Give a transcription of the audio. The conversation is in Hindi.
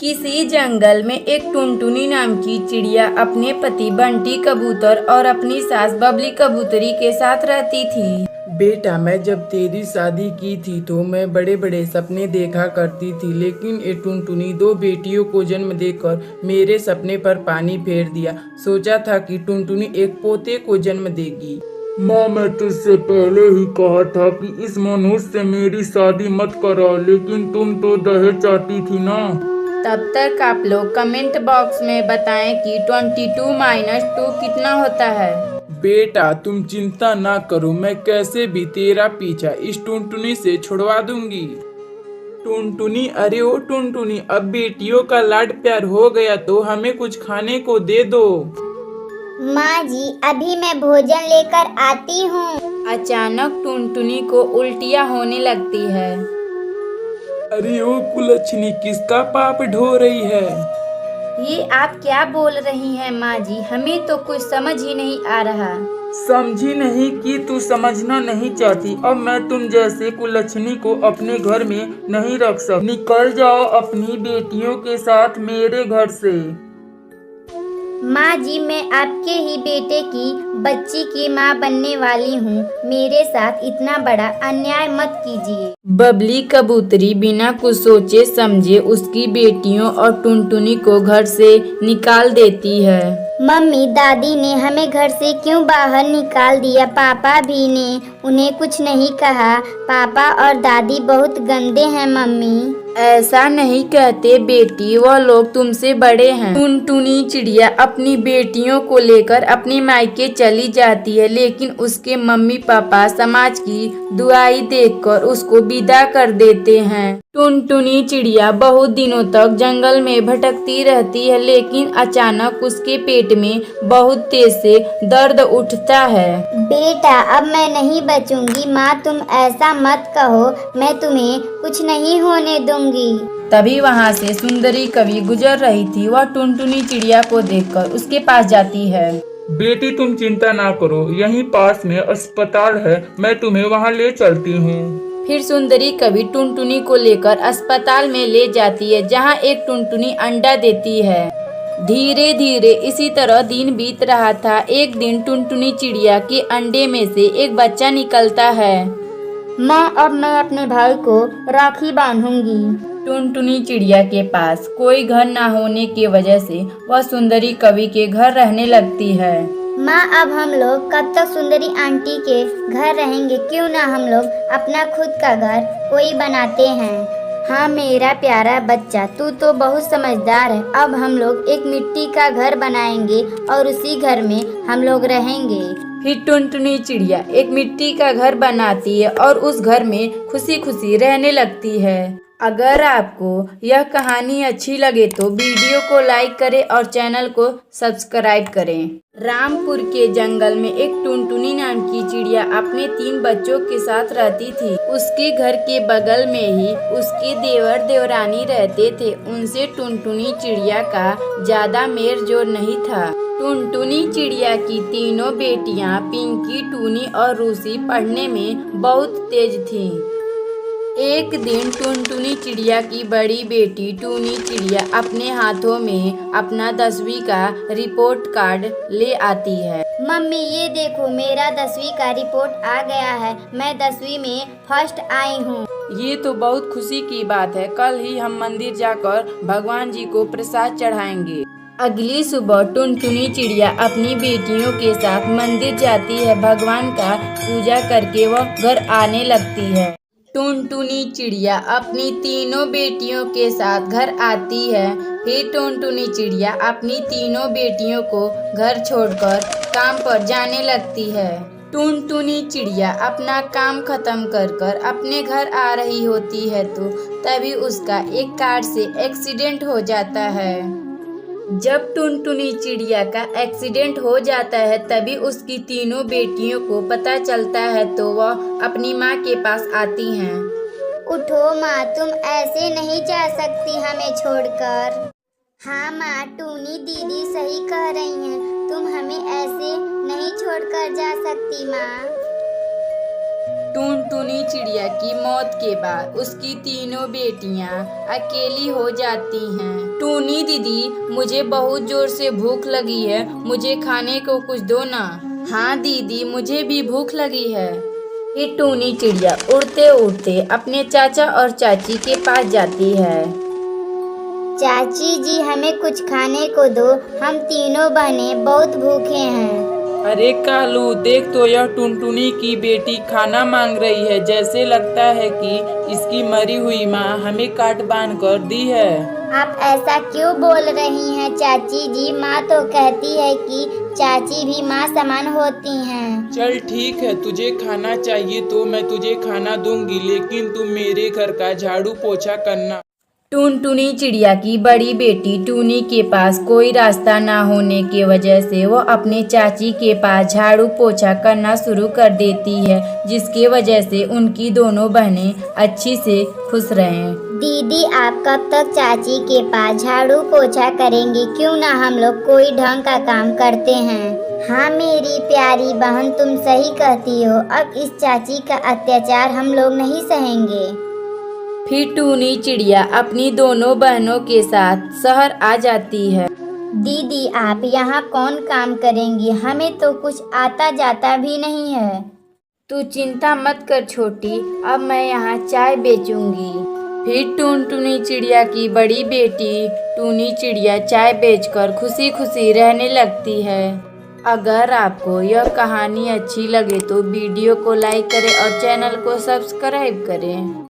किसी जंगल में एक टुनटुनी नाम की चिड़िया अपने पति बंटी कबूतर और अपनी सास बबली कबूतरी के साथ रहती थी। बेटा, मैं जब तेरी शादी की थी तो मैं बड़े बड़े सपने देखा करती थी, लेकिन ये टुनटुनी दो बेटियों को जन्म देकर मेरे सपने पर पानी फेर दिया। सोचा था कि टुनटुनी एक पोते को जन्म देगी। माँ, मैं तुझसे पहले ही कहा था कि इस मनुष्य से मेरी शादी मत करा, लेकिन तुम तो दहेज चाहती थी ना। तब तक आप लोग कमेंट बॉक्स में बताएं कि 22 - 2 कितना होता है। बेटा, तुम चिंता ना करो, मैं कैसे भी तेरा पीछा इस टुनटुनी से छुड़वा दूंगी। टुनटुनी, अरे ओ टुनटुनी, अब बेटियों का लाड प्यार हो गया तो हमें कुछ खाने को दे दो। माँ जी, अभी मैं भोजन लेकर आती हूँ। अचानक टुनटुनी को उल्टियाँ होने लगती है। अरे ओ कुलच्छनी, किसका पाप ढो रही है? ये आप क्या बोल रही हैं माँ जी, हमें तो कुछ समझ ही नहीं आ रहा। समझी नहीं कि तू समझना नहीं चाहती। अब मैं तुम जैसे कुलच्छनी को अपने घर में नहीं रख सकती। निकल जाओ अपनी बेटियों के साथ मेरे घर से। माँ जी, मैं आपके ही बेटे की बच्ची की माँ बनने वाली हूँ। मेरे साथ इतना बड़ा अन्याय मत कीजिए। बबली कबूतरी बिना कुछ सोचे समझे उसकी बेटियों और टुनटुनी को घर से निकाल देती है। मम्मी, दादी ने हमें घर से क्यों बाहर निकाल दिया? पापा भी ने उन्हें कुछ नहीं कहा। पापा और दादी बहुत गंदे हैं मम्मी। ऐसा नहीं कहते बेटी, वह लोग तुमसे बड़े हैं। टुनटुनी चिड़िया अपनी बेटियों को लेकर अपने मायके चली जाती है, लेकिन उसके मम्मी पापा समाज की दुआई देखकर उसको विदा कर देते हैं। टुनटुनी चिड़िया बहुत दिनों तक जंगल में भटकती रहती है, लेकिन अचानक उसके पेट में बहुत तेज से दर्द उठता है। बेटा, अब मैं नहीं बचूंगी। माँ, तुम ऐसा मत कहो, मैं तुम्हें कुछ नहीं होने दूंगी। तभी वहाँ से सुंदरी कवि गुजर रही थी। वह टुनटुनी चिड़िया को देखकर उसके पास जाती है। बेटी, तुम चिंता ना करो, यहीं पास में अस्पताल है, मैं तुम्हें वहाँ ले चलती हूँ। फिर सुंदरी कवि टुनटुनी को लेकर अस्पताल में ले जाती है, जहाँ एक टुनटुनी अंडा देती है। धीरे धीरे इसी तरह दिन बीत रहा था। एक दिन टुनटुनी चिड़िया के अंडे में से एक बच्चा निकलता है। माँ, अब मैं अपने भाई को राखी बांधूंगी। टुनटुनी चिड़िया के पास कोई घर न होने की वजह से वह सुंदरी कवि के घर रहने लगती है। माँ, अब हम लोग कब तक सुंदरी आंटी के घर रहेंगे? क्यों ना हम लोग अपना खुद का घर कोई बनाते हैं। हाँ मेरा प्यारा बच्चा, तू तो बहुत समझदार है। अब हम लोग एक मिट्टी का घर बनाएंगे और उसी घर में हम लोग रहेंगे। फिर टुनटुनी चिड़िया एक मिट्टी का घर बनाती है और उस घर में खुशी खुशी रहने लगती है। अगर आपको यह कहानी अच्छी लगे तो वीडियो को लाइक करें और चैनल को सब्सक्राइब करें। रामपुर के जंगल में एक टुनटुनी नाम की चिड़िया अपने 3 बच्चों के साथ रहती थी। उसके घर के बगल में ही उसके देवर देवरानी रहते थे। उनसे टुनटुनी चिड़िया का ज्यादा मेल जोल नहीं था। टुनटुनी चिड़िया की तीनों बेटियां पिंकी, टूनी और रूसी पढ़ने में बहुत तेज थीं। एक दिन टुनटुनी चिड़िया की बड़ी बेटी टूनी चिड़िया अपने हाथों में अपना 10वीं का रिपोर्ट कार्ड ले आती है। मम्मी, ये देखो, मेरा 10वीं का रिपोर्ट आ गया है। मैं 10वीं में फर्स्ट आई हूँ। ये तो बहुत खुशी की बात है। कल ही हम मंदिर जाकर भगवान जी को प्रसाद चढ़ाएंगे। अगली सुबह टुनटुनी चिड़िया अपनी बेटियों के साथ मंदिर जाती है। भगवान का पूजा करके वह घर आने लगती है। टुनटुनी चिड़िया अपनी तीनों बेटियों के साथ घर आती है। फिर टुनटुनी चिड़िया अपनी तीनों बेटियों को घर छोड़कर काम पर जाने लगती है। टुनटुनी चिड़िया अपना काम खत्म कर अपने घर आ रही होती है तो तभी उसका एक कार से एक्सीडेंट हो जाता है। जब टुनटुनी चिड़िया का एक्सीडेंट हो जाता है तभी उसकी तीनों बेटियों को पता चलता है तो वह अपनी माँ के पास आती हैं। उठो माँ, तुम ऐसे नहीं जा सकती हमें छोड़कर। हाँ माँ, टूनी दीदी सही कह रही हैं। तुम हमें ऐसे नहीं छोड़कर जा सकती माँ। टुनटुनी चिड़िया की मौत के बाद उसकी तीनों बेटियां अकेली हो जाती हैं। टूनी दीदी, मुझे बहुत जोर से भूख लगी है, मुझे खाने को कुछ दो ना। हाँ दीदी, मुझे भी भूख लगी है। फिर टूनी चिड़िया उड़ते उड़ते अपने चाचा और चाची के पास जाती है। चाची जी, हमें कुछ खाने को दो, हम तीनों बहनें बहुत भूखे हैं। अरे कालू, देख तो यह टुनटुनी की बेटी खाना मांग रही है। जैसे लगता है कि इसकी मरी हुई माँ हमें काट बांध कर दी है। आप ऐसा क्यों बोल रही हैं चाची जी? माँ तो कहती है कि चाची भी माँ समान होती हैं। चल ठीक है, तुझे खाना चाहिए तो मैं तुझे खाना दूंगी, लेकिन तुम मेरे घर का झाड़ू पोछा करना। टुनटुनी चिड़िया की बड़ी बेटी टूनी के पास कोई रास्ता ना होने की वजह से वो अपने चाची के पास झाड़ू पोछा करना शुरू कर देती है, जिसकी वजह से उनकी दोनों बहनें अच्छी से खुश रहें। दीदी, आप कब तक चाची के पास झाड़ू पोछा करेंगी? क्यों ना हम लोग कोई ढंग का काम करते हैं। हाँ मेरी प्यारी बहन, तुम सही कहती हो। अब इस चाची का अत्याचार हम लोग नहीं सहेंगे। फिर टूनी चिड़िया अपनी दोनों बहनों के साथ शहर आ जाती है। दीदी, आप यहाँ कौन काम करेंगी? हमें तो कुछ आता जाता भी नहीं है। तू चिंता मत कर छोटी, अब मैं यहाँ चाय बेचूंगी। फिर टुनटुनी चिड़िया की बड़ी बेटी टूनी चिड़िया चाय बेचकर खुशी खुशी रहने लगती है। अगर आपको यह कहानी अच्छी लगे तो वीडियो को लाइक करें और चैनल को सब्सक्राइब करें।